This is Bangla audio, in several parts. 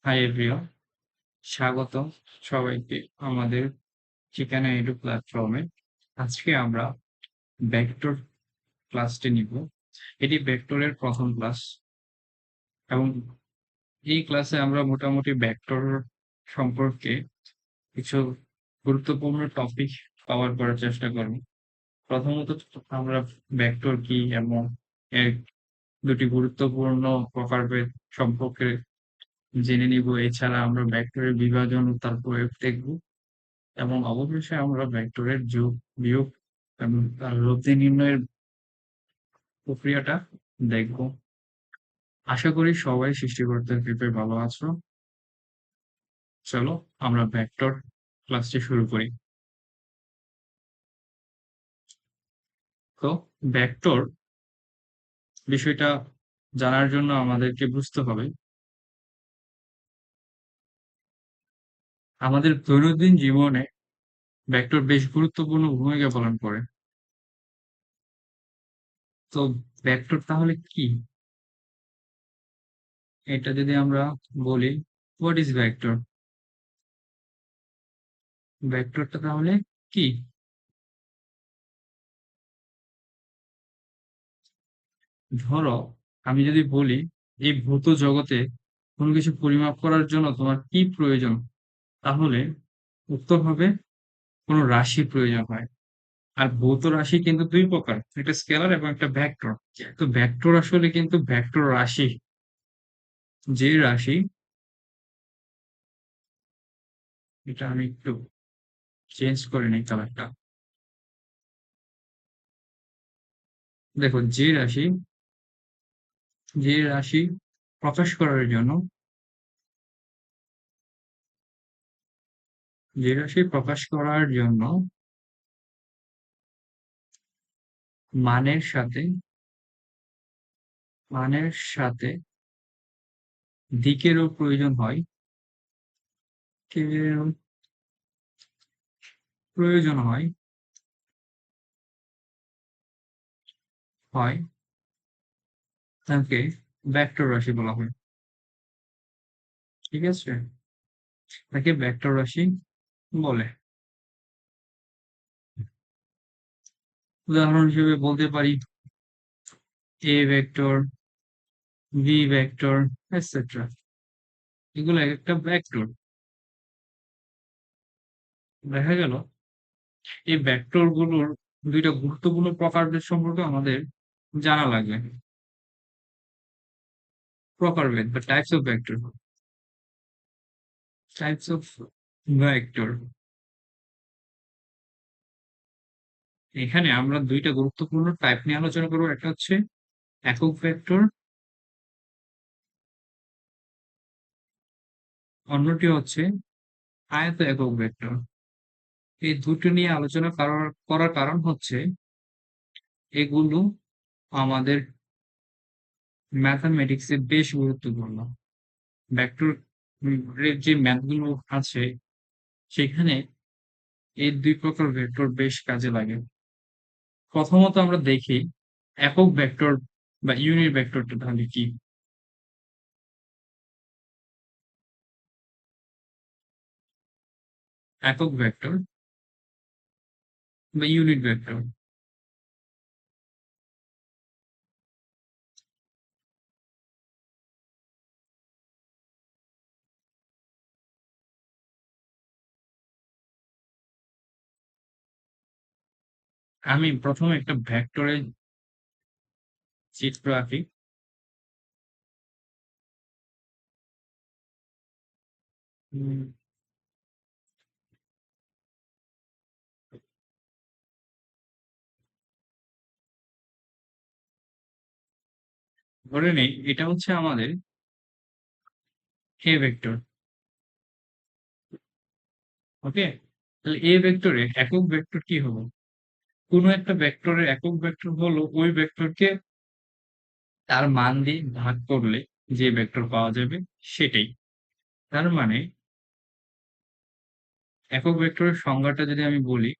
হাই এভরিওয়ান, স্বাগত সবাইকে আমাদের ঠিকানা এডু প্ল্যাটফর্মে। আজকে আমরা ভেক্টর ক্লাসটি নিব। এটি ভেক্টরের প্রথম ক্লাস এবং এই ক্লাসে আমরা মোটামুটি ভেক্টর সম্পর্কে কিছু গুরুত্বপূর্ণ টপিক কভার করার চেষ্টা করব। প্রথমত আমরা ভেক্টর কি এবং এর দুটি গুরুত্বপূর্ণ প্রকারভেদ সম্পর্কে জেনে নিব। এছাড়া আমরা ভেক্টরের বিভাজন ও তার প্রয়োগ দেখব এবং অবশেষে আমরা ভেক্টরের যোগ, বিয়োগ এবং তার লব্ধি নির্ণয়ের প্রক্রিয়াটা দেখব। আশা করি সবাই সৃষ্টিকর্তার কৃপায় ভালো আছো। চলো আমরা ভেক্টর ক্লাসটি শুরু করি। তো ভেক্টর বিষয়টা জানার জন্য আমাদেরকে বুঝতে হবে আমাদের দৈনন্দিন জীবনে ভেক্টর বেশ গুরুত্বপূর্ণ ভূমিকা পালন করে। তো ভেক্টর তাহলে কি? এটা যদি আমরা বলি, হোয়াট ইজ ভেক্টর? ভেক্টরটা তাহলে কি? ধরো আমি যদি বলি এই ভৌত জগতে কোনো কিছু পরিমাপ করার জন্য তোমার কি প্রয়োজন, তাহলে উত্তর হবে কোনো রাশি প্রয়োজন হয়। আর ভৌত রাশি কিন্তু দুই প্রকার, একটা স্কেলার এবং একটা ভেক্টর। তো ভেক্টর আসলে কিন্তু ভেক্টর রাশি, যে রাশি, এটা আমি একটু চেঞ্জ করে নিই কালারটা। দেখো যে রাশি প্রকাশ করার জন্য, যে রাশি প্রকাশ করার জন্য মানের সাথে মানের সাথে দিকেরও প্রয়োজন হয়, দিকেরও প্রয়োজন হয় হয় তাকে ভেক্টর রাশি বলা হয়। ঠিক আছে, তাকে ভেক্টর রাশি বলে। উদাহরণ হিসেবে বলতে পারি a vector, b vector, etcetera. এগুলো একটা ভেক্টর। দেখা গেল এই ভেক্টর গুলোর দুইটা গুরুত্বপূর্ণ প্রকারভেদ সম্পর্কে আমাদের জানা লাগবে। প্রকারভেদ বা types of vector, types of vector. এখানে আমরা দুইটা গুরুত্বপূর্ণ টাইপ নিয়ে আলোচনা করবো। একটা হচ্ছে একক ভেক্টর, অন্যটি হচ্ছে আয়ত একক ভেক্টর। এই দুটো নিয়ে আলোচনা করার কারণ হচ্ছে এগুলো আমাদের ম্যাথামেটিক্সে বেশ গুরুত্বপূর্ণ। ভেক্টর যে ম্যাথ গুলো আছে সেখানে এই দুই প্রকার ভেক্টর বেশ কাজে লাগে। প্রথমত আমরা দেখি একক ভেক্টর বা ইউনিট ভেক্টরটা তাহলে কি। একক ভেক্টর বা ইউনিট ভেক্টর, আমি প্রথমে একটা ভেক্টরের চিত্র আঁকি। উম, ধরে নেই এটা হচ্ছে আমাদের এ ভেক্টর। ওকে, তাহলে এ ভেক্টরে একক ভেক্টর কি হলো? কোনো একটা ভেক্টরের একক ভেক্টর হলো ওই ভেক্টরকে তার মান দিয়ে ভাগ করলে যে ভেক্টর পাওয়া যাবে সেটাই। তার মানে একক ভেক্টরের সংজ্ঞাটা যদি আমি বলি,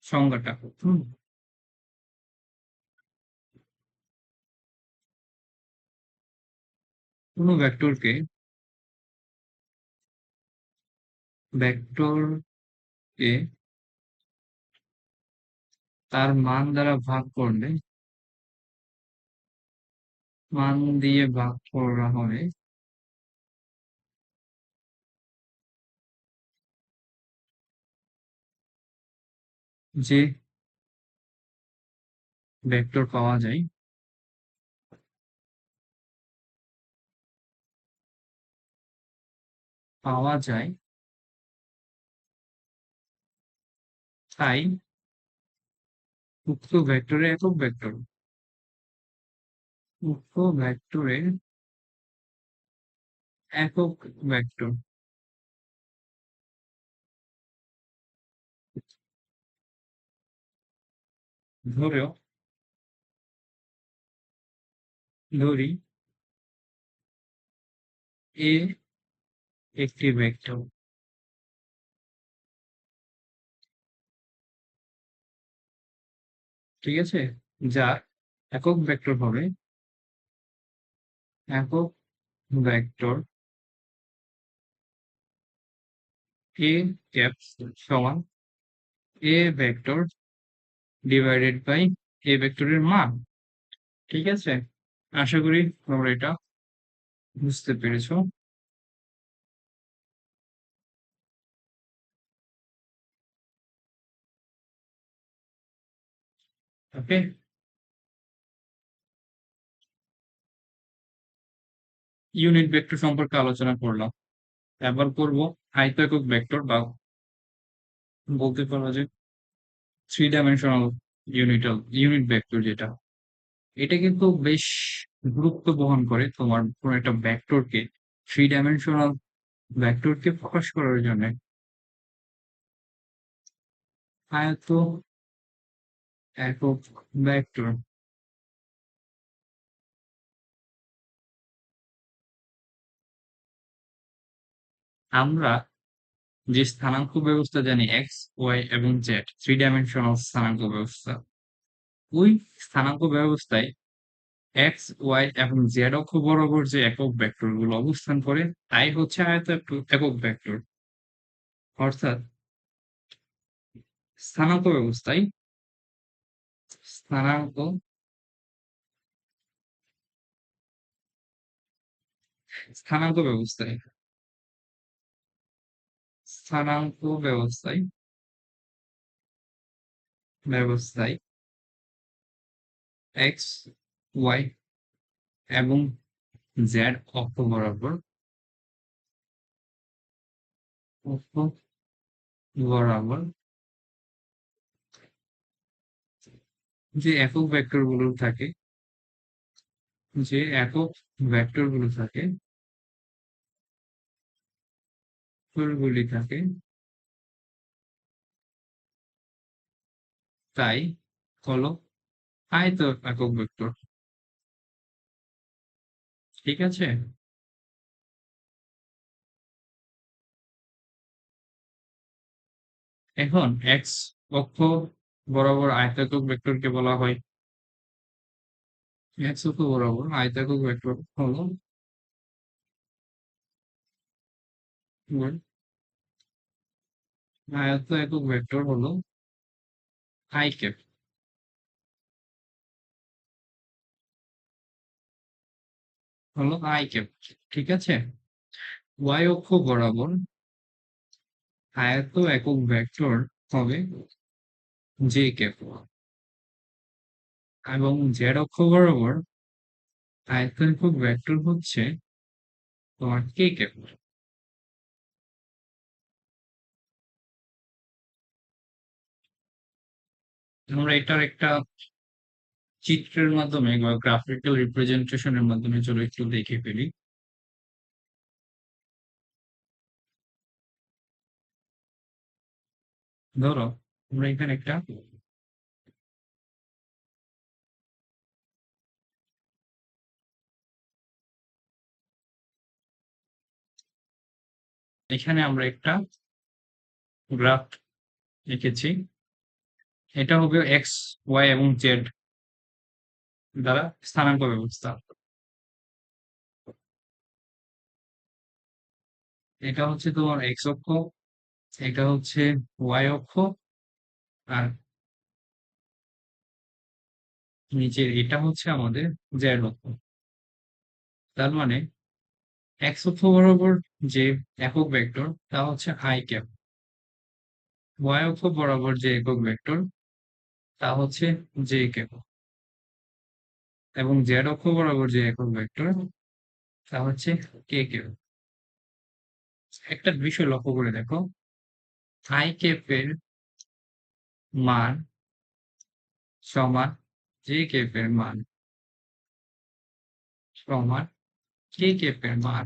সংজ্ঞাটা হুম, কোনো ভেক্টরকে তার মান দ্বারা ভাগ করলে মান দিয়ে ভাগ করা হয় যে ভেক্টর পাওয়া যায় তাই উক্ত ভেক্টরের উক্ত ভেক্টরের একক ভেক্টর ধরেও ধরি এ একটি ভেক্টর, ঠিক আছে, যার একক ভেক্টর হবে একক ভেক্টর এ ক্যাপ সমান এ ভেক্টর ডিভাইডেড বাই এ ভেক্টরের মান। ঠিক আছে, আশা করি তোমরা এটা বুঝতে পেরেছো। ওকে, ইউনিট ভেক্টর সম্পর্কে আলোচনা করলাম। এবার করব আয়ত একক ভেক্টর বা বলতে পারো যে থ্রি ডাইমেনশনাল ইউনিট ভেক্টর যেটা, এটা কিন্তু বেশ গুরুত্ব বহন করে তোমার কোনো একটা ভেক্টরকে থ্রি ডাইমেনশনাল ভেক্টরকে প্রকাশ করার জন্য। আয়ত একক ভেক্টর আমরা যে স্থানাঙ্ক ব্যবস্থা জানি এক্স ওয়াই এবং জেড, থ্রি ডাইমেনশনাল স্থানাঙ্ক ব্যবস্থা, ওই স্থানাঙ্ক ব্যবস্থায় এক্স ওয়াই এবং জেড অক্ষ বরাবর যে একক ভেক্টর গুলো অবস্থান করে তাই হচ্ছে আয়ত একক ভেক্টর। অর্থাৎ স্থানাঙ্ক ব্যবস্থায় স্থানাঙ্ক স্থানাঙ্ক ব্যবস্থায় স্থানাঙ্ক ব্যবস্থায় ব্যবস্থায় এক্স ওয়াই এবং জেড অক্ষ বরাবর যে একক ভেক্টর গুলো থাকে যে একক ভেক্টর গুলো থাকে গুলি থাকে তাই হলো আয়ত একক ভেক্টর। ঠিক আছে, এখন এক্স অক্ষ বরাবর আয়তাকার ভেক্টরকে বলা হয় এক্স অক্ষ বরাবর আয়তাকার ভেক্টর হলো আয়ত একক ভেক্টর হলো আই ক্যাপ, ঠিক আছে। ওয়াই অক্ষ বরাবর আয়ত একক ভেক্টর হবে জে ক্যাপ এবং জেড অক্ষ বরাবর আয়ত একক ভেক্টর হচ্ছে তোমার কে ক্যাপ। আমরা এটার একটা চিত্রের মাধ্যমে বা গ্রাফিক্যাল রিপ্রেজেন্টেশনের মাধ্যমে চলো একটু দেখে ফেলি। ধরো আমরা এখানে আমরা একটা গ্রাফ এঁকেছি। এটা হবে এক্স ওয়াই এবং জেড দ্বারা স্থানাঙ্ক ব্যবস্থা। এটা হচ্ছে তোমার এক্স অক্ষ, এটা হচ্ছে ওয়াই অক্ষ, আর নিচের এটা হচ্ছে আমাদের জেড অক্ষ। তার মানে এক্স অক্ষ বরাবর যে একক ভেক্টর তা হচ্ছে আই ক্যাপ, ওয়াই অক্ষ বরাবর যে একক ভেক্টর তা হচ্ছে জে ক্যাপ, এবং জেড অক্ষ বরাবর যে একক ভেক্টর তা হচ্ছে কে ক্যাপ। একটা বিষয় লক্ষ্য করে দেখো, আই ক্যাপের মান সমান জে ক্যাপের মান সমান কে ক্যাপের মান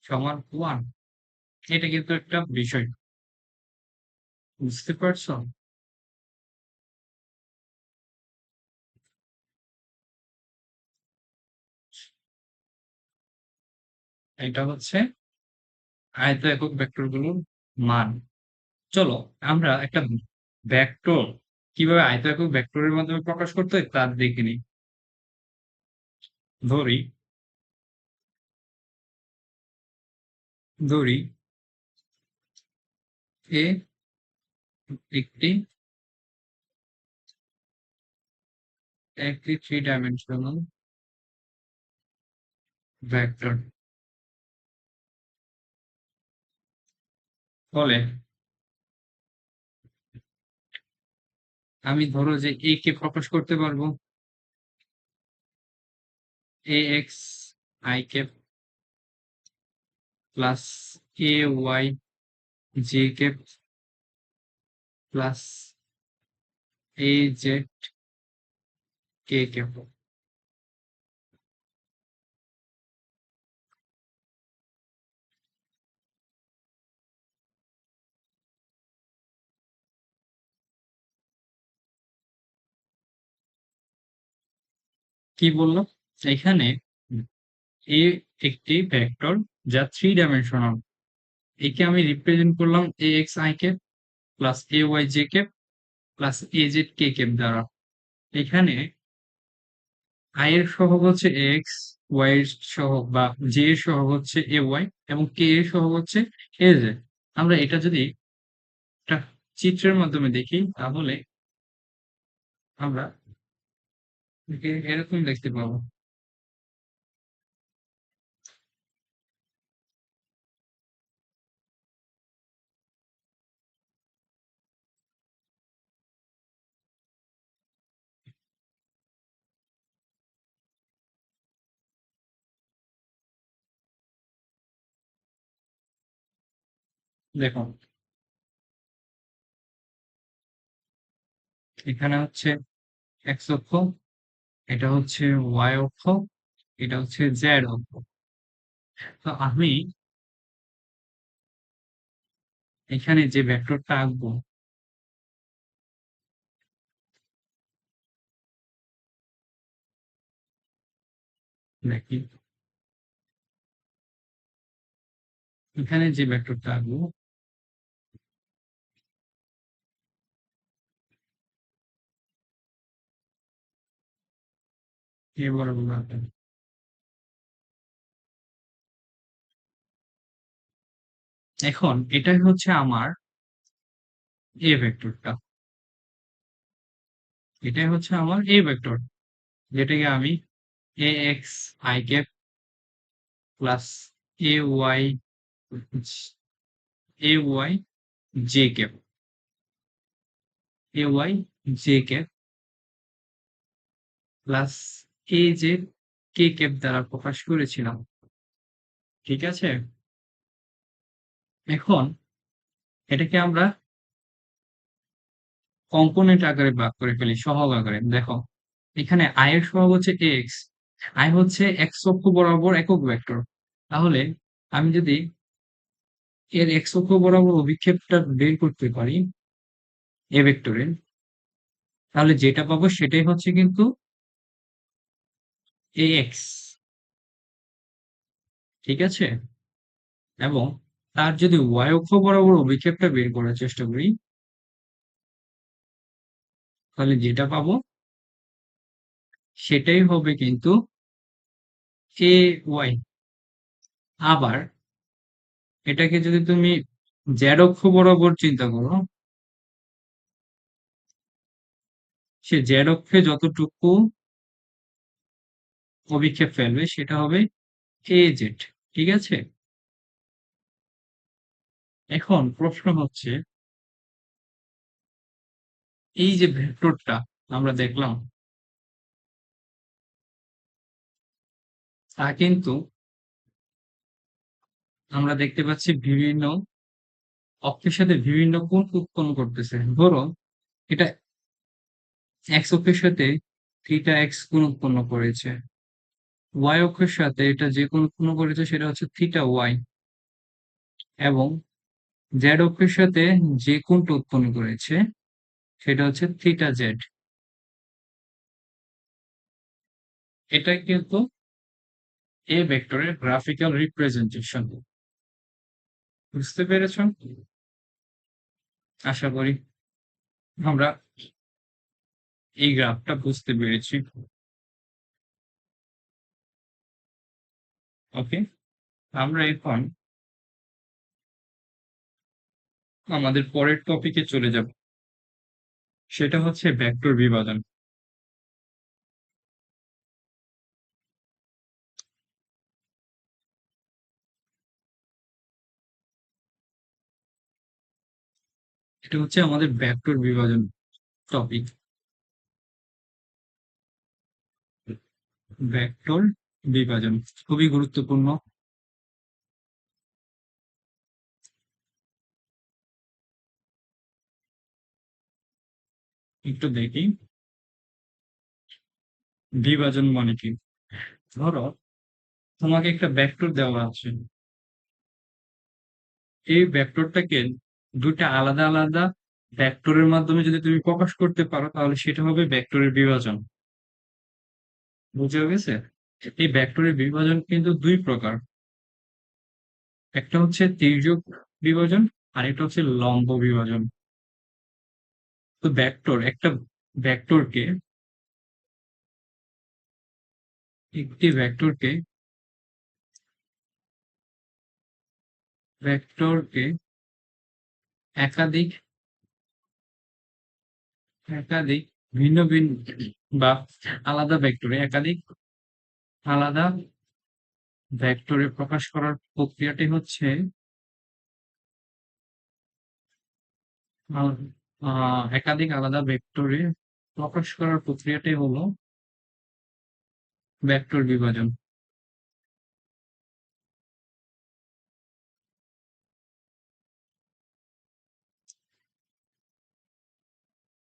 সমান 1। এটা কিন্তু একটা বিষয়, বুঝতে পারছো? এটা হচ্ছে আয়ত একক ভেক্টরগুলোর মান। চলো আমরা একটা ভেক্টর কিভাবে আয়ত একক ভেক্টরের মাধ্যমে প্রকাশ করতে হয় তা দেখে নিই। ধরি ধরি এ একটি একটি থ্রি ডাইমেনশনাল ভেক্টর, ফলে আমি ধরো যে এ কে প্রকাশ করতে পারবো a x i cap plus a y j cap plus a z k cap. কি বললো এখানে? এ একটি ভেক্টর যা থ্রি ডাইমেনশনাল, একে আমি রিপ্রেজেন্ট করলাম a x i cap plus a y j cap plus a z k cap দ্বারা। এখানে আই এর সহগ হচ্ছে এক্স, ওয়াই এর সহগ বা জে এর সহগ হচ্ছে এ ওয়াই, এবং কে এর সহগ হচ্ছে এ জেড। আমরা এটা যদি একটা চিত্রের মাধ্যমে দেখি তাহলে আমরা এরকম দেখতে পাবো। দেখো এখানে হচ্ছে এক্স অক্ষ, এটা হচ্ছে ওয়াই অক্ষ, এটা হচ্ছে জেড অক্ষ। তো আমি এখানে যে ভেক্টরটা আঁকবো, দেখি এখানে যে ভেক্টরটা আঁকবো এ বরাবর আঁকবো। এখন এটাই হচ্ছে আমার এ ভেক্টরটা, এটাই হচ্ছে আমার এ ভেক্টর, যেটাকে আমি a x i cap plus a y a y j cap a y j cap plus a j k cap দ্বারা প্রকাশ করেছিলাম। ঠিক আছে, এখন এটাকে আমরা কম্পোনেন্ট আকারে ভাগ করে ফেলি, সহগ আকারে। দেখো এখানে আই এর সহগ হচ্ছে এক্স, আই হচ্ছে এক্স অক্ষ বরাবর একক ভেক্টর। তাহলে আমি যদি এর এক্স অক্ষ বরাবর অভিক্ষেপটা বের করতে পারি এ ভেক্টরের, তাহলে যেটা পাবো সেটাই হচ্ছে কিন্তু এ এক্স। ঠিক আছে, এবং তার যদি ওয়াই অক্ষ বরাবর অভিক্ষেপটা বের করার চেষ্টা করি, তাহলে যেটা পাবো সেটাই হবে কিন্তু এ ওয়াই। আবার এটাকে যদি তুমি জেড অক্ষ বরাবর চিন্তা করো, সে জেড অক্ষে যতটুকু অভিক্ষেপ ফেলবে সেটা হবে এ জেড। ঠিক আছে? এখন প্রশ্ন হচ্ছে, এই যে ভেক্টরটা আমরা দেখলাম, তা কিন্তু আমরা দেখতে পাচ্ছি বিভিন্ন অক্ষের সাথে বিভিন্ন কোণ উৎপন্ন করতেছে। ধরো এটা এক্স অক্ষের সাথে থিটা এক্স কোণ উৎপন্ন করেছে, ওয়াই অক্ষের সাথে এটা যে কোণ উৎপন্ন করেছে সেটা হচ্ছে থিটা ওয়াই, এবং জেড অক্ষের সাথে যে কোণটা উৎপন্ন করেছে সেটা হচ্ছে থিটা জেড। এটা কিন্তু এ ভেক্টরের গ্রাফিক্যাল রিপ্রেজেন্টেশন। বুঝতে পেরেছ? আশা করি আমরা এই গ্রাফটা বুঝতে পেরেছি। ওকে, আমরা এখন আমাদের পরের টপিকে চলে যাব, সেটা হচ্ছে ভেক্টর বিভাজন। এটা হচ্ছে আমাদের ভেক্টর বিভাজন টপিক। ভেক্টর বিভাজন খুবই গুরুত্বপূর্ণ। একটু দেখি বিভাজন মানে কি। ধরো তোমাকে একটা ভেক্টর দেওয়া আছে, এই ভেক্টরটাকে দুইটা আলাদা আলাদা ভেক্টরের মাধ্যমে যদি তুমি প্রকাশ করতে পারো তাহলে সেটা হবে ভেক্টরের বিভাজন। বুঝে গেছে? এই ভেক্টরের বিভাজন কিন্তু দুই প্রকার, একটা হচ্ছে তির্যক বিভাজন আর একটা হচ্ছে লম্ব বিভাজন। তো ভেক্টর একটা ভেক্টরকে একটি ভেক্টরকে একাধিক একাধিক ভিন্ন ভিন্ন বা আলাদা ভেক্টরে একাধিক আলাদা ভেক্টরে প্রকাশ করার প্রক্রিয়াটি হচ্ছে একাধিক আলাদা ভেক্টরে প্রকাশ করার প্রক্রিয়াটাই হলো ভেক্টর বিভাজন।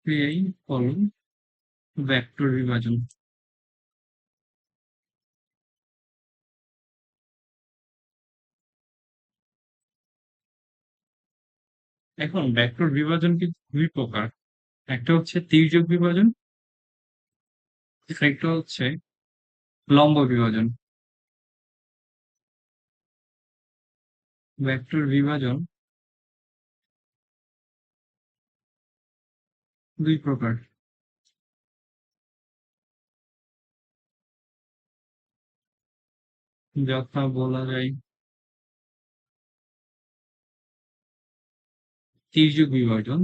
এই হলো ভেক্টর বিভাজন। এখন ভেক্টর বিভাজন কিন্তু দুই প্রকার, একটা হচ্ছে তির্যক বিভাজন, একটা হচ্ছে লম্ব বিভাজন। ভেক্টর বিভাজন দুই প্রকার, যথা বলা যায় তির্যক বিভাজন,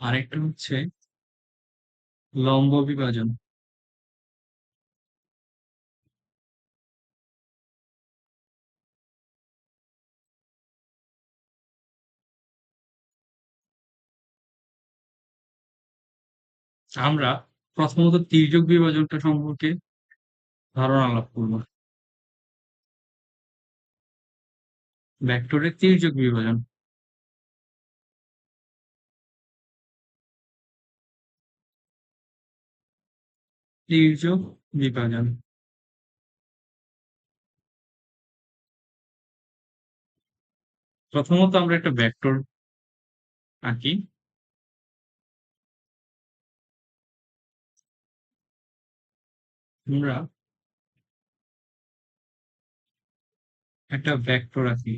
আরেকটা হচ্ছে লম্ব বিভাজন। আমরা প্রথমত তির্যক বিভাজনটা সম্পর্কে ধারণা লাভ করব। ভেক্টরের তির্যক বিভাজন, তির্যক বিভাজন প্রথমত আমরা একটা ভেক্টর আঁকি। আমরা একটা ভেক্টর আঁকি,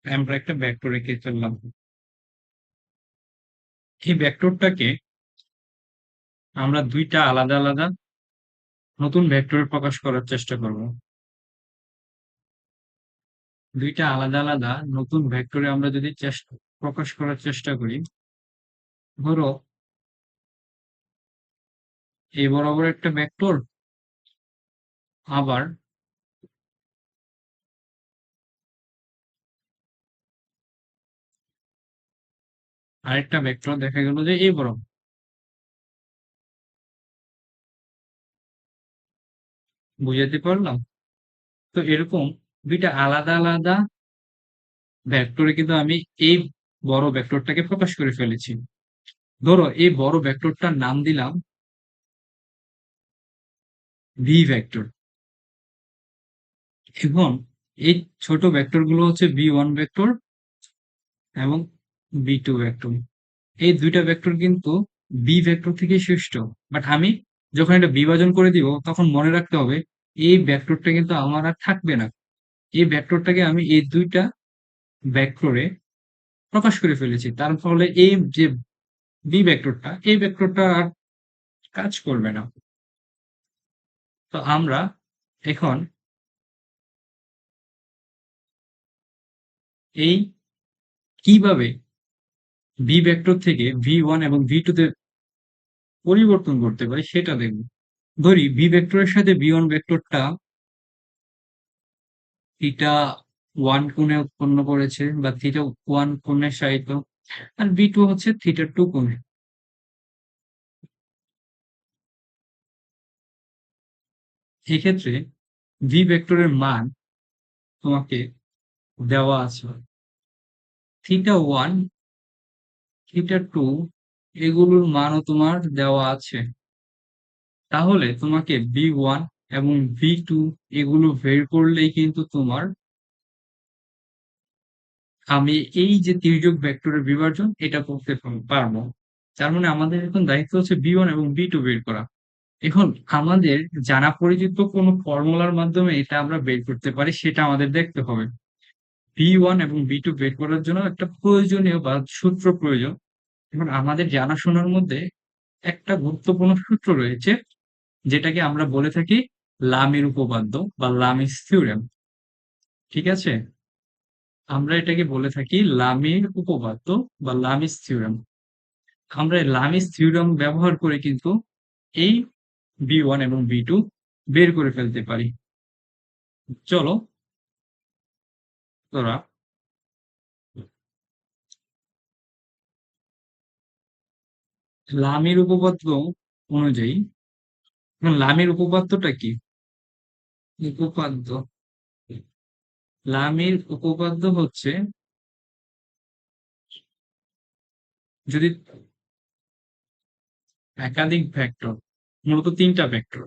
আমরা একটা ভেক্টর এঁকে ফেললাম। এই ভেক্টরটাকে আমরা দুইটা আলাদা আলাদা নতুন ভেক্টরে প্রকাশ করার চেষ্টা করব। দুইটা আলাদা আলাদা নতুন ভেক্টরে আমরা যদি প্রকাশ করার চেষ্টা করি, ধরো এই বরাবর একটা ভেক্টর, আবার আরেকটা ভেক্টর দেখা গেল যে এই বরাবর। বুঝাতে পারলাম? তো এরকম দুইটা আলাদা আলাদা ভেক্টরে কিন্তু আমি এই বড় ভেক্টরটাকে প্রকাশ করে ফেলেছি। ধরো এই বড় ভেক্টরটার নাম দিলাম ভি ভেক্টর। এখন এই ছোট ভেক্টর গুলো হচ্ছে বি ওয়ান ভেক্টর এবং বি টু ভেক্টর। এই দুইটা ভেক্টর কিন্তু বি ভেক্টর থেকে সৃষ্ট। বাট আমি যখন এটা বিভাজন করে দিব তখন মনে রাখতে হবে এই ভেক্টরটা কিন্তু আমার আর থাকবে না। এই ভেক্টরটাকে আমি এই দুইটা ভেক্টরে প্রকাশ করে ফেলেছি, তার ফলে এই যে বি ভেক্টরটা, এই ভেক্টরটা আর কাজ করবে না। তো আমরা এখন এই কিভাবে বি ভেক্টর থেকে ভি ওয়ান এবং ভি টু তে পরিবর্তন করতে পারি সেটা দেখব। ধরি বি ভেক্টরের সাথে বি ওয়ান ভেক্টরটা থিটা ওয়ান কোণে উৎপন্ন করেছে বা থিটা ওয়ান কোণে সাহিত, আর বি টু হচ্ছে থিটা টু কোণে। এক্ষেত্রে ভি ভেক্টরের মান তোমাকে দেওয়া আছে, থিটা ওয়ান, থিটা টু এগুলোর মানও তোমার দেওয়া আছে। তাহলে তোমাকে বি ওয়ান এবং বি টু এগুলো বের করলেই কিন্তু তোমার আমি এই যে তির্যক ভেক্টরের বিভাজন এটা করতে পারবো। তার মানে আমাদের এখন দায়িত্ব হচ্ছে বি ওয়ান এবং বি টু বের করা। এখন আমাদের জানা পরিচিত কোনো ফর্মুলার মাধ্যমে এটা আমরা বের করতে পারি, সেটা আমাদের দেখতে হবে। বি ওয়ান এবং বি টু বের করার জন্য একটা প্রয়োজনীয় বা সূত্র প্রয়োজন। এখন আমাদের জানাশোনার মধ্যে একটা গুরুত্বপূর্ণ সূত্র রয়েছে, যেটাকে আমরা বলে থাকি লামির উপপাদ্য বা লামিস থিওরেম। ঠিক আছে? আমরা এটাকে বলে থাকি লামির উপপাদ্য বা লামিস থিওরেম। আমরা এই লামিস থিওরেম ব্যবহার করে কিন্তু এই বি ওয়ান এবং বি টু বের করে ফেলতে পারি। চলো তোরা লামির উপপাদ্য অনুযায়ী, এখন লামির উপপাদ্যটা কি? উপপাদ্য, লামির উপপাদ্য হচ্ছে যদি একাধিক ভেক্টর, মূলত তিনটা ভেক্টর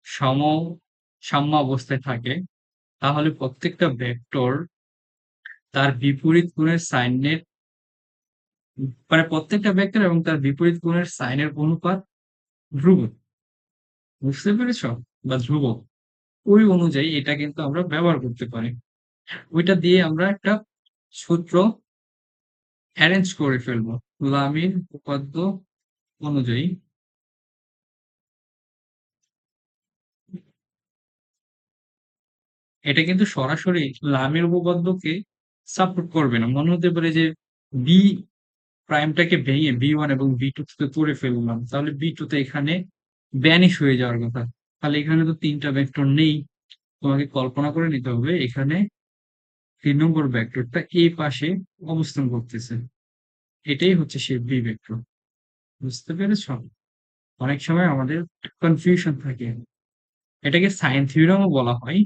সম সাম্য অবস্থায় থাকে, তাহলে প্রত্যেকটা ভেক্টর তার বিপরীত কোণের সাইনের, মানে প্রত্যেকটা ভেক্টর এবং তার বিপরীত কোণের সাইনের অনুপাত ধ্রুবক। বুঝতে পেরেছ? বা ধ্রুবক। ওই অনুযায়ী এটা কিন্তু আমরা ব্যবহার করতে পারি। ওইটা দিয়ে আমরা একটা সূত্র অ্যারেঞ্জ করে ফেলবো। লামির উপপাদ্য অনুযায়ী এটা কিন্তু সরাসরি লামের উপপাদ্যকে সাপোর্ট করবে না। মনে হতে পারে যে বি প্রাইমটাকে ভেঙে বি ওয়ান এবং বি টু তে তুলে ফেললাম, তাহলে বি টু তে এখানে ভ্যানিশ হয়ে যাওয়ার কথা। তাহলে এখানে তো তিনটা ভেক্টর নেই। তোমাকে কল্পনা করে নিতে হবে এখানে 3 নম্বর ভেক্টরটা এই পাশে অবস্থান করতেছে। এটাই হচ্ছে সেই বি ভেক্টর। বুঝতে পেরেছ? অনেক সময় আমাদের কনফিউশন থাকে। এটাকে সাইন থিওরেমও বলা হয়।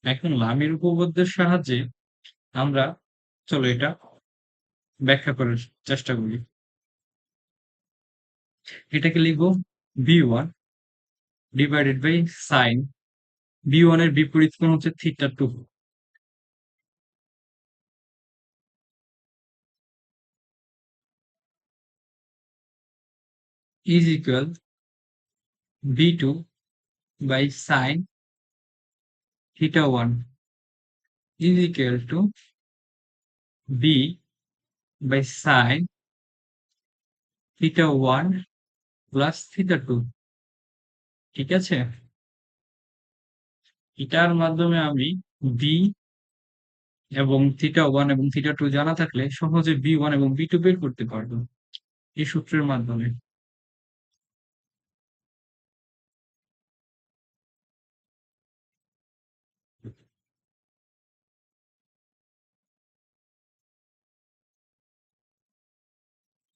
এখন লামের উপপাদ্যের সাহায্যে আমরা, চলো এটা ব্যাখ্যা করার চেষ্টা করি। এটাকে লিখবো b one divided by sine, b one এর বিপরীত কোণ হচ্ছে theta two, is equal b2 by sin theta 1 is equal to b by sin theta 1 plus theta 2। ঠিক আছে, এটার মাধ্যমে আমি বি এবং থিটা 1 এবং থিটা 2 জানা থাকলে সহজে b1 এবং b2 বের করতে পারবো এই সূত্রের মাধ্যমে।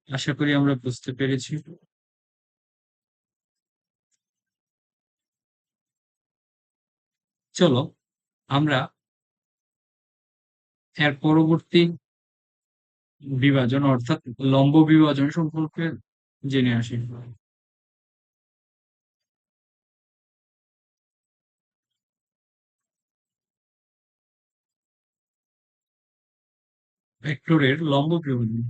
আশা করি আমরা বুঝতে পেরেছি। চলো আমরা এর পরবর্তী বিভাজন অর্থাৎ লম্ব বিভাজন সম্পর্কে জেনে আসি। ভেক্টরের লম্ব বিভাজন।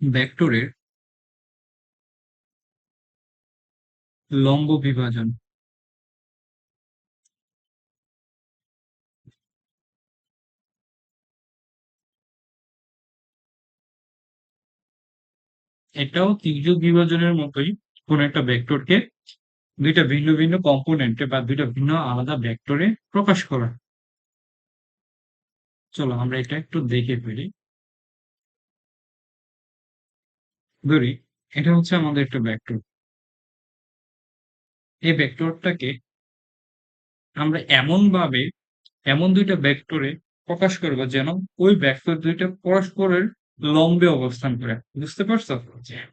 ভেক্টরের লম্ব বিভাজন। এটাও তির্যক বিভাজনের মতোই কোন একটা ভেক্টরকে দুইটা ভিন্ন ভিন্ন কম্পোনেন্টে বা দুইটা ভিন্ন আলাদা ভেক্টরে প্রকাশ করা। চলো আমরা এটা একটু দেখে ফেলি। ধরি এটা হচ্ছে আমাদের একটা ভেক্টর। এই ভেক্টরটাকে আমরা এমন দুইটা ভেক্টরে প্রকাশ করব যেন ওই ভেক্টর দুইটা পরস্পরের লম্বে অবস্থান করে। বুঝতে পারছো?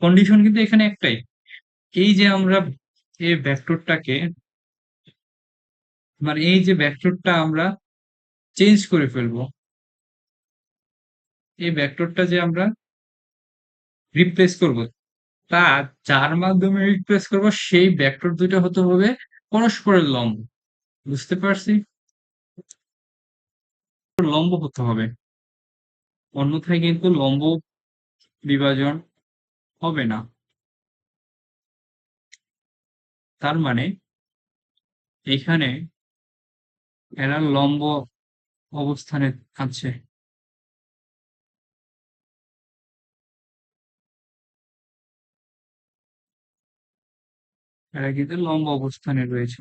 কন্ডিশন কিন্তু এখানে একটাই, এই যে আমরা এই ভেক্টরটাকে মানে এই যে ভেক্টরটা আমরা চেঞ্জ করে ফেলবো, এই ভেক্টরটা যে আমরা রিপ্লেস করব, তা যার মাধ্যমে রিপ্লেস করব সেই ভেক্টর দুইটা হতে হবে পরস্পরের লম্ব। বুঝতে পারছি? লম্ব হতে হবে, অন্যথায় কিন্তু লম্ব বিভাজন হবে না। তার মানে এখানে এরা লম্ব অবস্থানে আছে। এরা কিন্তু লম্ব অবস্থানে রয়েছে।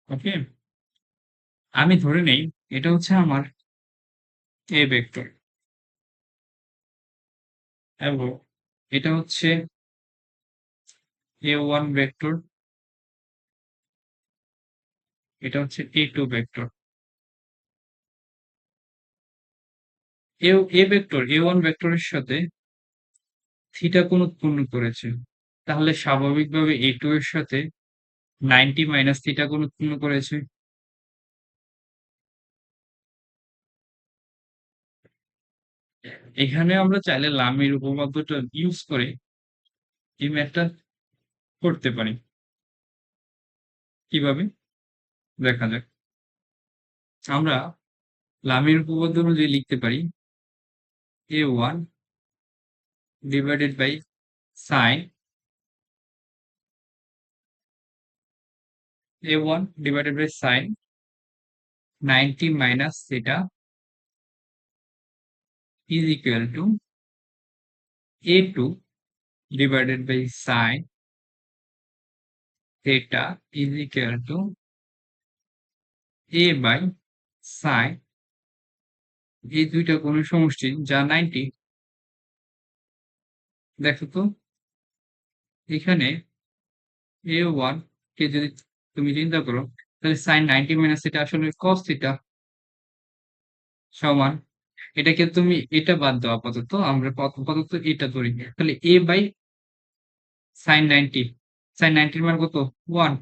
ওকে, আমি ধরে নেই এটা হচ্ছে আমার এ ভেক্টর এবং এটা হচ্ছে a1 ভেক্টর, এটা হচ্ছে a2 ভেক্টর। এ ভেক্টর a1 ভেক্টরের সাথে থিটা কোণ উৎপন্ন করেছে, তাহলে স্বাভাবিকভাবে a2 এর সাথে 90 মাইনাস থিটা কোণ উৎপন্ন করেছে। এখানে আমরা চাইলে লামির উপপাদ্যটা ইউজ করে এই ম্যাথটা করতে পারি। কিভাবে দেখা যাক। আমরা লামির উপপাদ্য অনুযায়ী লিখতে পারি a1 divided by sine a1 divided by sine 90 minus theta is equal to a2 divided by sin theta is equal to a by sin, এই দুইটা কোণের সমষ্টি যা 90। দেখো তো এখানে a1 কে যদি তুমি চিন্তা করো তাহলে sin 90 মাইনাস থিটা আসলে cos থিটা সমান, এটাকে তুমি এটা বাদ দাও আপাতত, আমরা আপাতত এটা ধরি, তাহলে a বাই sin 90, sin 90 এর মান কত 1।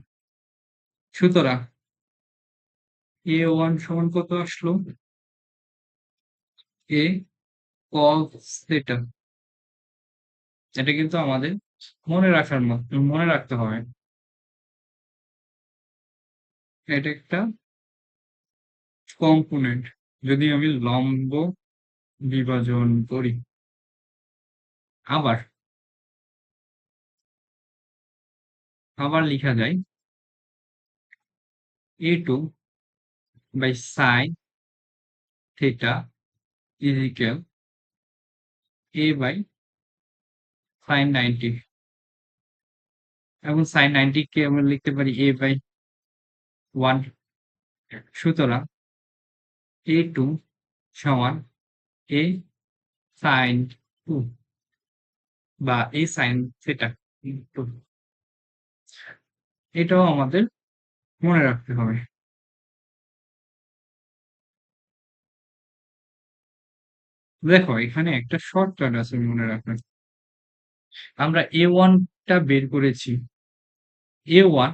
সুতরাং a1 সমান কত আসলো a cos থিটা। এটা কিন্তু আমাদের মনে রাখতে হবে। এটা একটা কম্পোনেন্ট। যদি আমি লম্ব বিভাজন করি, আবার আবার লেখা যায় a2 by sine theta is equal a by sine 90, এবং সাইন 90 কে আমরা লিখতে পারি a বাই 1। সুতরাং a2 সমান a সাইন 2 বা a সাইন থিটা ইনটু, এটাও আমাদের মনে রাখতে হবে। দেখো এখানে একটা শর্টকাট আছে মনে রাখার। আমরা a1 টা বের করেছি, a1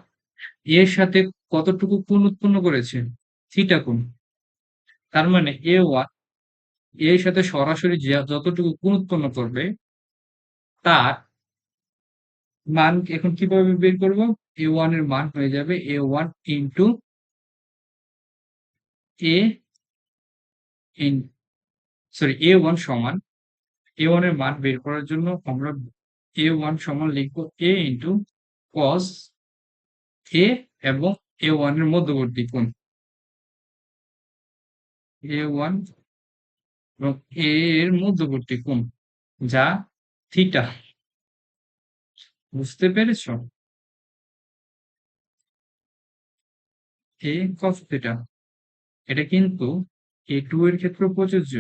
এর সাথে কতটুকু কোণ উৎপন্ন করেছে? থিটা কোণ। তার মানে a1 এর সাথে সরাসরি যতটুকু কোণ উৎপন্ন করবে তার মান এখন কিভাবে বের করব? a1 এর মান হয়ে যাবে a1 into a in sorry a1 সমান, a1 এর মান বের করার জন্য আমরা a1 সমান লিখব a ইনটু cos a এবং a1 এর মধ্যবর্তী কোণ a1 এবং a এর মধ্যবর্তী কোণ যা থিটা। বুঝতে পেরেছো? a cos theta. এটা কিন্তু a2 এর ক্ষেত্রেও প্রযোজ্য।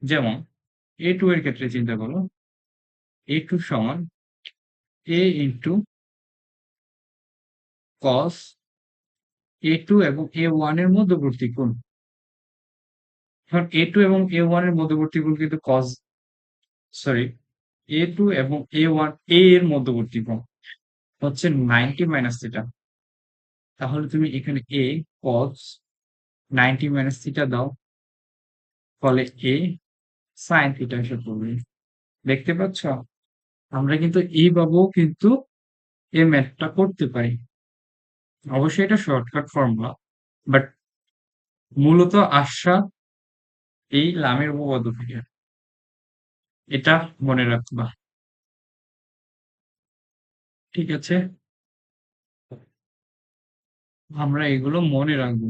যেমন a2 এর ক্ষেত্রে চিন্তা করো, a2 সমান a ইনটু cos a2 এবং a1 এর মধ্যবর্তী কোণ। এখন a2 এবং a1 এর মধ্যবর্তী কোণ কিন্তু cos, সরি, a2 এবং a1 a এর মধ্যবর্তী কোণ হচ্ছে 90 মাইনাস থিটা। তাহলে তুমি এখানে a cos 90 মাইনাস থিটা দাও, ফলে a sin থিটা এসে পড়বে। দেখতে পাচ্ছ? আমরা কিন্তু এইভাবেও কিন্তু এই ম্যাথটা করতে পারি। অবশ্যই এটা শর্টকাট ফর্মুলা, বাট মূলত আসা এই লামের উপপাদ্য থেকে। এটা মনে রাখবা। ঠিক আছে? আমরা এগুলো মনে রাখবো।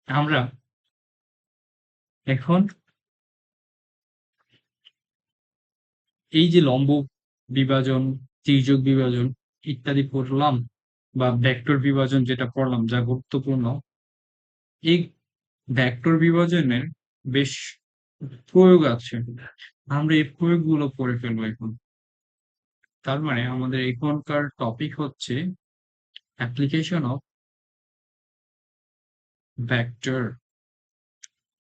আমরা এখন এই যে লম্ব বিভাজন, তির্যক বিভাজন ইত্যাদি পড়লাম, বা ভেক্টর বিভাজন যেটা পড়লাম যা গুরুত্বপূর্ণ, এই ভেক্টর বিভাজনের বেশ প্রয়োগ আছে। আমরা এই প্রয়োগগুলো পড়ে ফেলবো এখন। তার মানে আমাদের এখনকার টপিক হচ্ছে অ্যাপ্লিকেশন অফ ভেক্টর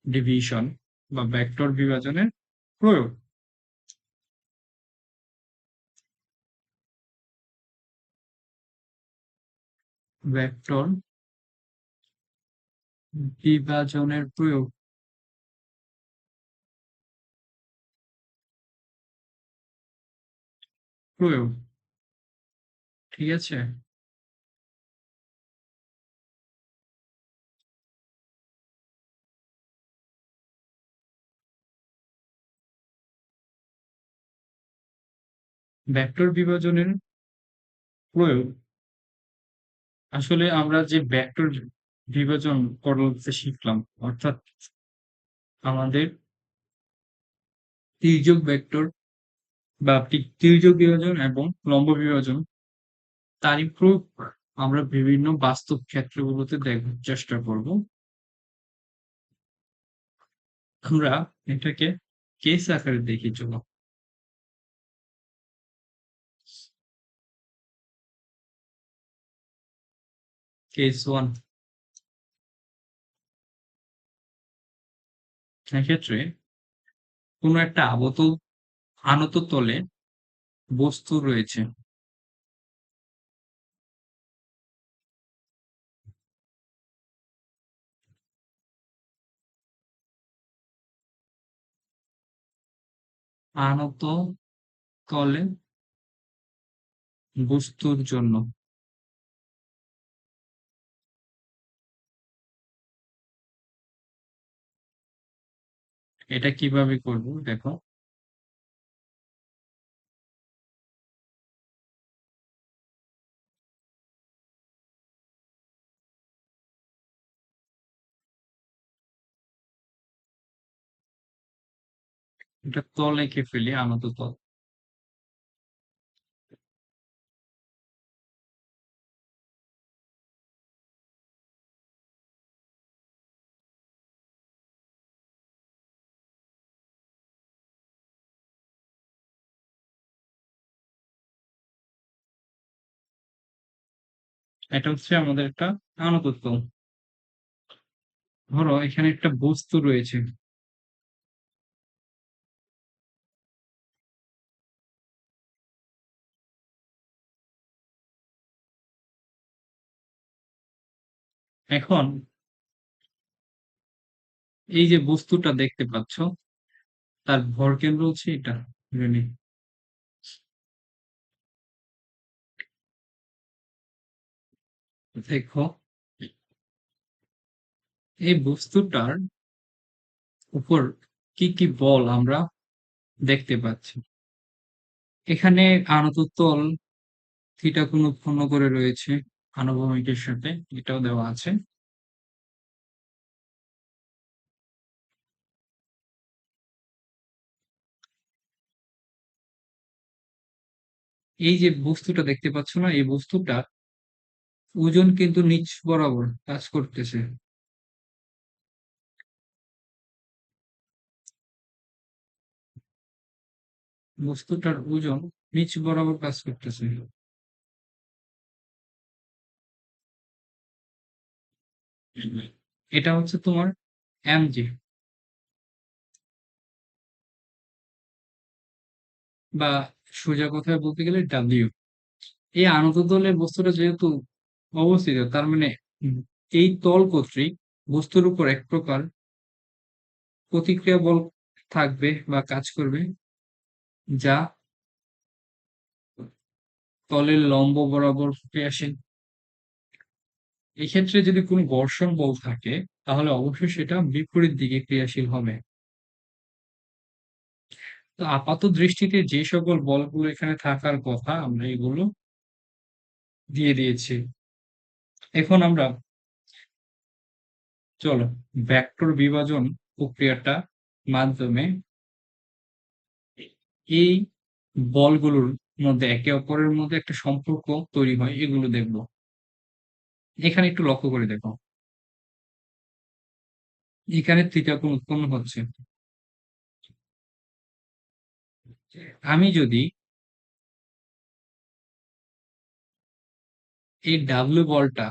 ডিভিশন বা ভেক্টর বিভাজনের প্রয়োগ। ভেক্টর বিভাজনের প্রয়োগ। প্রয়োগ, ঠিক আছে? ভেক্টর বিভাজনের প্রয়োগ, আসলে আমরা যে ভেক্টর বিভাজন করতে শিখলাম, অর্থাৎ আমাদের তির্যক ভেক্টর বা তির্যক বিভাজন এবং লম্ব বিভাজন, তারই প্রয়োগ আমরা বিভিন্ন বাস্তব ক্ষেত্রগুলোতে দেখার চেষ্টা করব। আমরা এটাকে কেস আকারে দেখি, চলো। কেস 1, এক্ষেত্রে কোনো একটা আনত তলে বস্তু রয়েছে। আনত তলে বস্তুর জন্য এটা কিভাবে করব দেখো। এটা তল এঁকে ফেলি আনত তল। এটা হচ্ছে আমাদের একটা আনত তল। ধরো এখানে একটা বস্তু রয়েছে, এখন এই যে বস্তুটা দেখতে পাচ্ছ তার ভরকেন্দ্র হচ্ছে এটা, ধরে নিই। দেখো এই বস্তুটার উপর কি কি বল আমরা দেখতে পাচ্ছি। এখানে আনত তল থিটা কোণ উৎপন্ন করে রয়েছে আনুভূমিকের সাথে, এটাও দেওয়া আছে। এই যে বস্তুটা দেখতে পাচ্ছ না, এই বস্তুটা ওজন কিন্তু নিচ বরাবর কাজ করতেছে। বস্তুটার ওজন নিচ বরাবর কাজ করতেছে। এটা হচ্ছে তোমার mg, বা সোজা কথায় বলতে গেলে ডাব্লিউ। এই আনত তলে বস্তুটা যেহেতু অবস্থিত, তার মানে এই তল কর্তৃক বস্তুর উপর এক প্রকার প্রতিক্রিয়া বল থাকবে বা কাজ করবে, যা তলের লম্ব বরাবর ক্রিয়াশীল। এক্ষেত্রে যদি কোনো ঘর্ষণ বল থাকে তাহলে অবশ্যই সেটা বিপরীত দিকে ক্রিয়াশীল হবে। তো আপাত দৃষ্টিতে যে সকল বলগুলো এখানে থাকার কথা আমরা এগুলো দিয়ে দিয়েছি। এখন আমরা চলো ভেক্টর বিভাজন প্রক্রিয়াটা মাধ্যমে এই বলগুলোর মধ্যে একে অপরের মধ্যে একটা সম্পর্ক তৈরি হয় এগুলো দেখব। এখানে একটু লক্ষ্য করে দেখো, এখানে থিটা কোণ উৎপন্ন হচ্ছে। আমি যদি এই ডাব্লিউ বলটা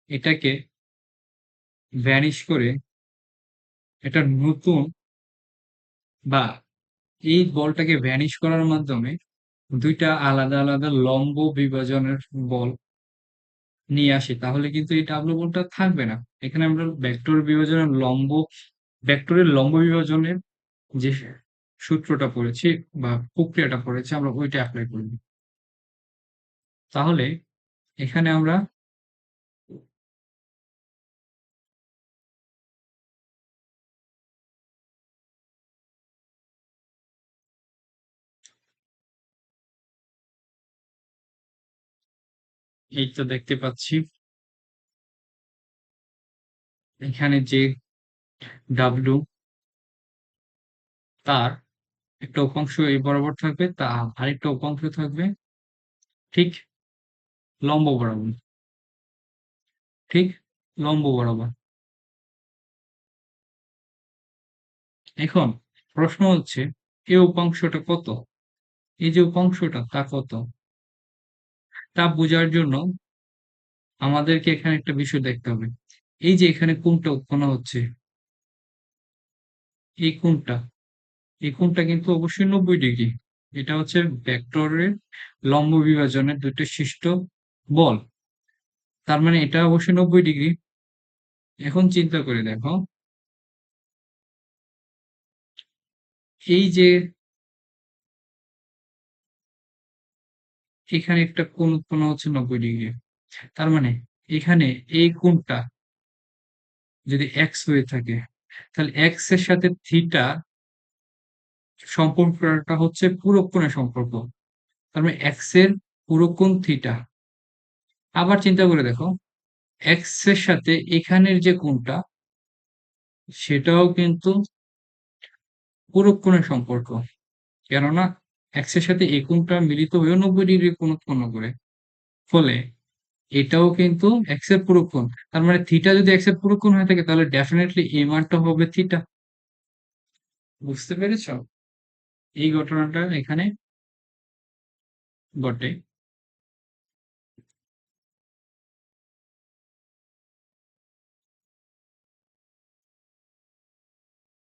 এটাকে ভ্যানিশ করে এটা নতুন, বা এই বলটাকে ভ্যানিশ করার মাধ্যমে দুইটা আলাদা আলাদা লম্ব বিভাজনের বল নিয়ে আসি, তাহলে কিন্তু এই ডাব্লিউ বলটা থাকবে না। এখানে আমরা ভেক্টর বিভাজনের ভেক্টরের লম্ব বিভাজনের যে সূত্রটা পড়েছি বা প্রক্রিয়াটা পড়েছি আমরা ওইটা অ্যাপ্লাই করব। তাহলে এখানে আমরা এই তো দেখতে পাচ্ছি এখানে যে ডাব্লিউ, তার একটা উপাংশ এই বরাবর থাকবে, তা আরেকটা উপাংশ থাকবে ঠিক লম্ব বরাবর, ঠিক লম্ব বরাবর। এখন প্রশ্ন হচ্ছে এই উপাংশটা কত, এই যে উপাংশটা তা কত, তা বোঝার জন্য আমাদেরকে এখানে একটা বিষয় দেখতে হবে। এই যে এখানে কোণটা উৎপন্ন হচ্ছে, এই কোণটা, এই কোণটা কিন্তু অবশ্যই 90 ডিগ্রি। এটা হচ্ছে ভেক্টরের লম্ব বিভাজনের দুটো সৃষ্ট বল, তার মানে এটা অবশ্যই 90 ডিগ্রি। এখন চিন্তা করে দেখো, এই যে এখানে একটা কোণ উৎপন্ন হচ্ছে 90°। তার মানে এখানে এই কোণটা যদি x হয়ে থাকে, তাহলে x এর সাথে থিটা সম্পর্কটা হচ্ছে পুরো কোণের সম্পর্ক। তার মানে x এর পুরো কোণ থিটা। আবার চিন্তা করে দেখো, x এর সাথে এখানের যে কোণটা, সেটাও কিন্তু পুরো কোণের সম্পর্ক। কেননা x এর সাথে এই কোণটা মিলিত হয়েও 90° কোণ উৎপন্ন করে। ফলে এটাও কিন্তু x এর পুরো কোণ। তার মানে থিটা যদি x এর পুরো কোণ হয়ে থাকে, তাহলে ডেফিনেটলি এই মানটা হবে থিটা। বুঝতে পেরেছ? এই ঘটনাটা এখানে ঘটে।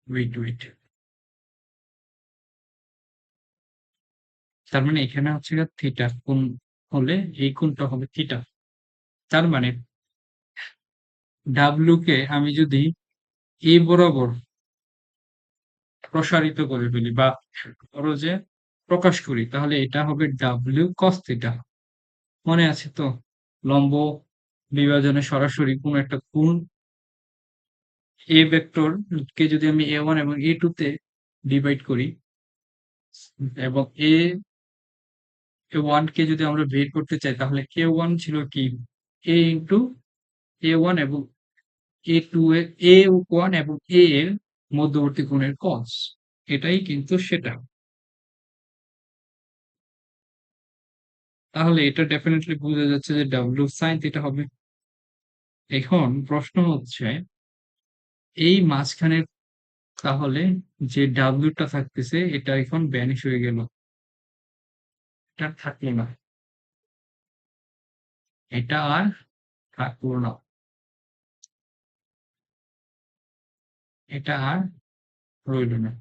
ওয়েট। তার মানে এখানে হচ্ছে গিয়ে থিটা কোণ হলে এই কোণটা হবে থিটা। তার মানে ডাব্লিউ কে আমি যদি এ বরাবর প্রসারিত করে ফেলি বা ধরো যে প্রকাশ করি, তাহলে এটা হবে ডাব্লিউ কস থিটা। মনে আছে তো? লম্ব বিভাজনে সরাসরি কোন একটা কোণ এ ভেক্টর কে যদি আমি a1 এবং a2 তে ডিভাইড করি, এবং a1 কে যদি আমরা বের করতে চাই, তাহলে k1 ছিল কি a ইন্টু a1 এবং a2 এর a1 এবং a এর মধ্যবর্তী কোণের cos। এটাই কিন্তু সেটা। তাহলে এটা ডেফিনেটলি বোঝা যাচ্ছে যে ডাব্লিউ সাইন থিটা হবে। এখন প্রশ্ন হচ্ছে এই মাঝখানে, তাহলে যে ডাব্লিউটা থাকতেছে এটা এখন ভ্যানিশ হয়ে গেল, এটা থাকলো না, এটা আর থাকলো না, এটা আর রইল না।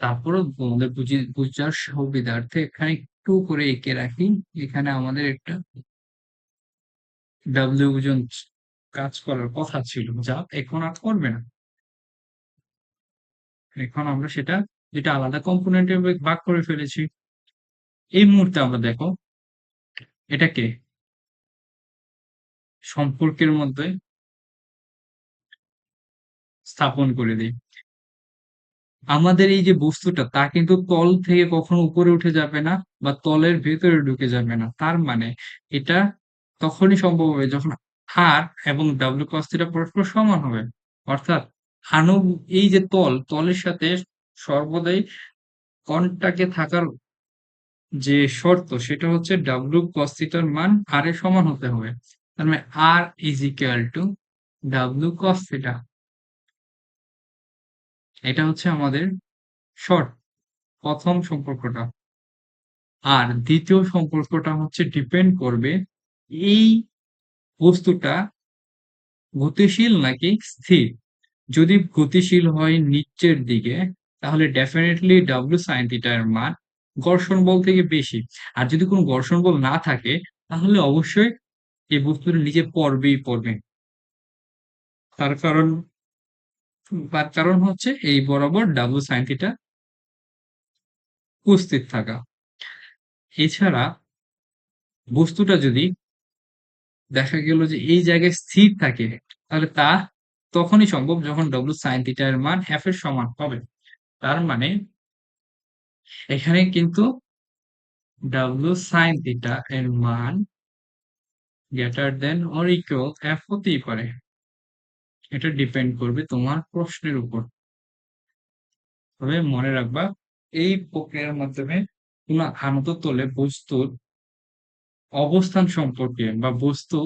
তারপরে তোমাদের বুঝার সুবিধার্থে এখানে একটু করে এঁকে রাখি। এখানে আমাদের একটা ডাব্লিউ ওজন কাজ করার কথা ছিল, যা এখন আর করবে না। এখন আমরা সেটা, যেটা আলাদা কম্পোনেন্টে ভাগ করে ফেলেছি, এই মুহূর্তে আমরা দেখো এটাকে সম্পর্কের মধ্যে স্থাপন করে দিই। আমাদের এই যে বস্তুটা, তা কিন্তু তল থেকে কখনো উপরে উঠে যাবে না বা তলের ভেতরে ঢুকে যাবে না। তার মানে এটা তখনই সম্ভব হবে যখন আর এবং ডাব্লিউ cos থিটা পরস্পর সমান হবে। অর্থাৎ আণু, এই যে তলের সাথে সর্বদাই কনটাকে থাকার যে শর্ত, সেটা হচ্ছে ডাব্লিউ cos থিটার মান আর এর সমান হতে হবে। তার মানে R is equal to W cos theta. এটা হচ্ছে আমাদের শর্ত, প্রথম সম্পর্কটা। আর দ্বিতীয় সম্পর্কটা হচ্ছে ডিপেন্ড করবে এই বস্তুটা গতিশীল নাকি স্থির। যদি গতিশীল হয় নিচের দিকে, তাহলে ডেফিনেটলি ডাব্লিউ সাইন থিটা এর মান ঘর্ষণ বল থেকে বেশি। আর যদি কোনো ঘর্ষণ বল না থাকে, তাহলে অবশ্যই এই বস্তুটা নিচে পড়বে। তার কারণ হচ্ছে এই বরাবর ডাব্লিউ সাইন থিটা উপস্থিত থাকা। এছাড়া বস্তুটা যদি দেখা গেল যে এই জায়গায় স্থির থাকে, তাহলে তা তখনই সম্ভব যখন ডব্লিউ সাইন থিটা এর মান এফ এর সমান হবে। তার মানে এখানে কিন্তু ডব্লিউ সাইন থিটা এর মান greater than or equal F হতেই পারে। এটা ডিপেন্ড করবে তোমার প্রশ্নের উপর। তবে মনে রাখবা, এই প্রক্রিয়ার মাধ্যমে কোনো আনত তলে বস্তুর অবস্থান সম্পর্কে বা বস্তু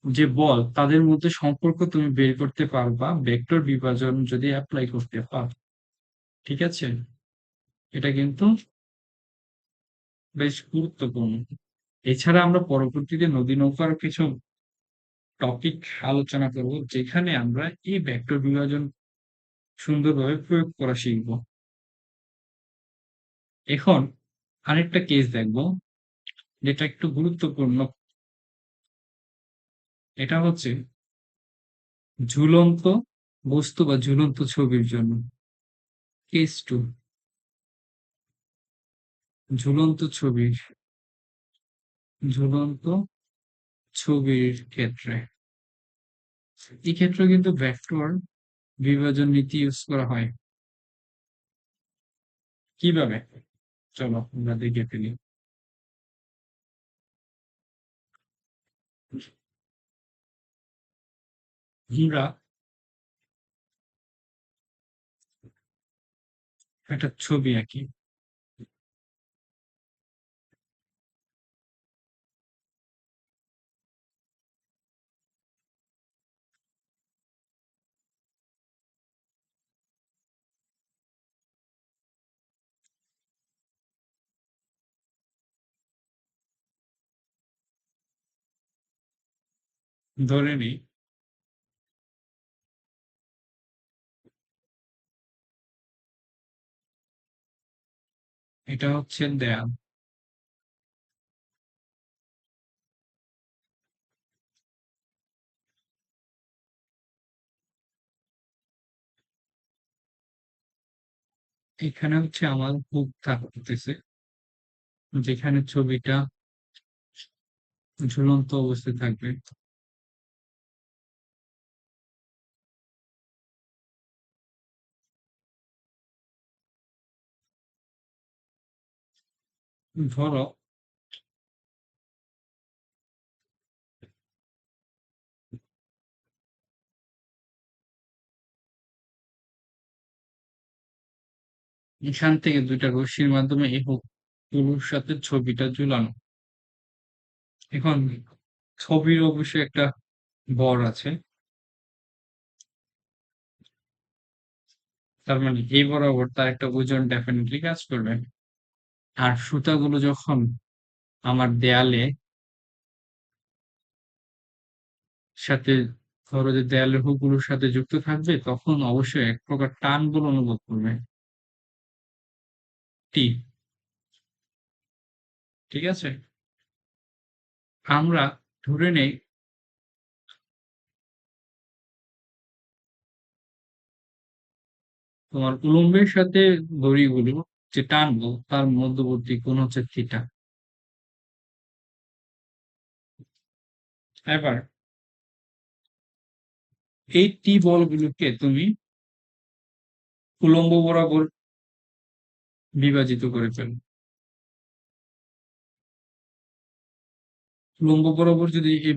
যে বল, তাদের মধ্যে সম্পর্ক তুমি বের করতে পারবা ভেক্টর বিভাজন যদি অ্যাপ্লাই করতে পারো। ঠিক আছে? এটা কিন্তু বেশ গুরুত্বপূর্ণ। এছাড়া আমরা পরবর্তীতে নদী নৌকার কিছু টপিক আলোচনা করব, যেখানে আমরা এই ভেক্টর বিভাজন সুন্দরভাবে প্রয়োগ করা শিখব। এখন আরেকটা কেস দেখব, যেটা একটু গুরুত্বপূর্ণ। এটা হচ্ছে ঝুলন্ত বস্তু বা ঝুলন্ত ছবির জন্য। কেস 2, ঝুলন্ত ছবির ঝুলন্ত ছবির ক্ষেত্রে। এই ক্ষেত্রে কিন্তু ভেক্টর বিভাজন নীতি ইউজ করা হয়। কিভাবে? চলো আমরা দেখে ফেলি। আমরা একটা ছবি আঁকি। ধরে নিই এটা হচ্ছে দেয়াল। এখানে হচ্ছে আমার হুক থাকতেছে, যেখানে ছবিটা ঝুলন্ত অবস্থায় থাকবে। ধরো এখান থেকে দুইটা রশ্মির মাধ্যমে এই হুক গুলোর সাথে ছবিটা ঝুলানো। এখন ছবির অবশ্যই একটা ভর আছে, তার মানে এই বরাবর তার একটা ওজন ডেফিনেটলি কাজ করবে। আর সুতাগুলো যখন আমার দেয়ালে সাথে, ধরো যে দেয়ালের হুকগুলোর সাথে যুক্ত থাকবে, তখন অবশ্যই এক প্রকার টান বল অনুভব করবে। টি, ঠিক আছে? আমরা ধরে নেই তোমার উলম্বের সাথে দড়িগুলো যে টানবো তার মধ্যবর্তী কোণ হচ্ছে থিটা। এবার এই টি বলগুলোকে তুমি উলম্ব বরাবর বিভাজিত করে ফেলো। উলম্ব বরাবর যদি এই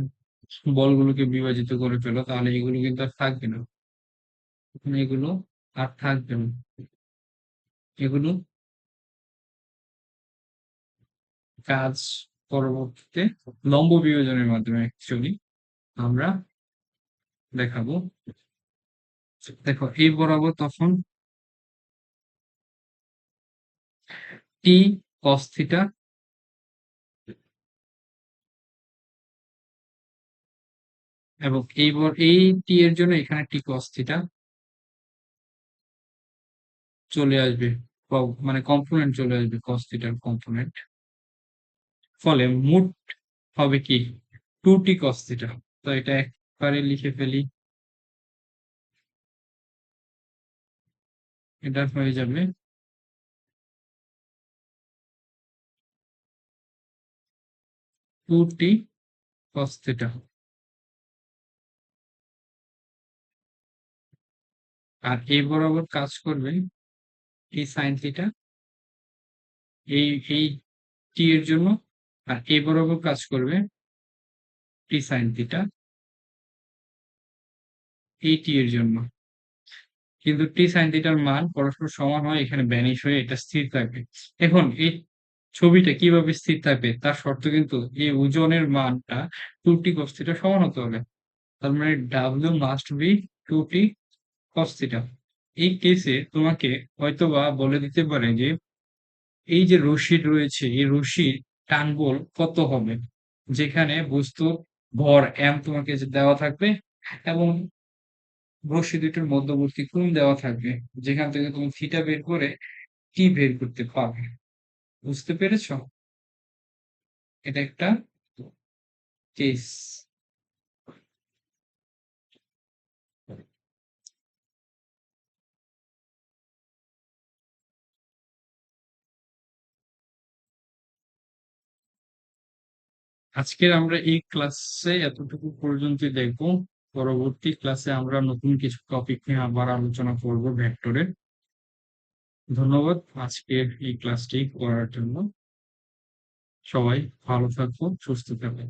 বলগুলোকে বিভাজিত করে ফেলো, তাহলে এগুলো কিন্তু আর থাকবে না। তখন এগুলো আর থাকবে না, এগুলো কাজ পরবর্তীতে লম্ব বিভাজনের মাধ্যমে অ্যাকচুয়ালি আমরা দেখাবো। দেখো এই বরাবর তখন টি কস থিটা, এবং এই টি এর জন্য এখানে টি কস থিটা চলে আসবে, মানে কম্পোনেন্ট চলে আসবে কস থিটার কম্পোনেন্ট। ফলে মোট হবে কি 2t cos থিটা। তো এটা একবারে লিখে ফেলি, এটা হয়ে যাবে 2t cos থিটা। আর এই বরাবর কাজ করবে এই সাইন থিটা, এই টি এর জন্য। আর এই বরাবর কাজ করবে টি সাইন থিটা এই টি এর জন্য। কিন্তু টি সাইন থিটার মান পরস্পর সমান হয়, এখানে ভ্যানিশ হয়ে এটা স্থির থাকবে। এখন এই ছবিটা কিভাবে স্থির থাকবে তার শর্ত কিন্তু এই ওজনের মানটা 2t cos থিটা সমান হতে হবে। তার মানে W must be 2t cos theta. এই কেসে তোমাকে হয়তোবা বলে দিতে পারে যে এই যে রশ্মি রয়েছে এই রশ্মির টান বল কত হবে, যেখানে বস্তুর ভর এম তোমাকে যে দেওয়া থাকবে, এবং রশ্মি দুটোর মধ্যবর্তী কোণ দেওয়া থাকবে, যেখান থেকে তুমি থিটা বের করে টি বের করতে পারবে। বুঝতে পেরেছো? এটা একটা কেস। আজকের আমরা এই ক্লাসে এতটুকু পর্যন্তই দেখব। পরবর্তী ক্লাসে আমরা নতুন কিছু টপিক নিয়ে আবার আলোচনা করব ভেক্টরের। ধন্যবাদ আজকের এই ক্লাসটি করার জন্য। সবাই ভালো থাকো, সুস্থ থাকো।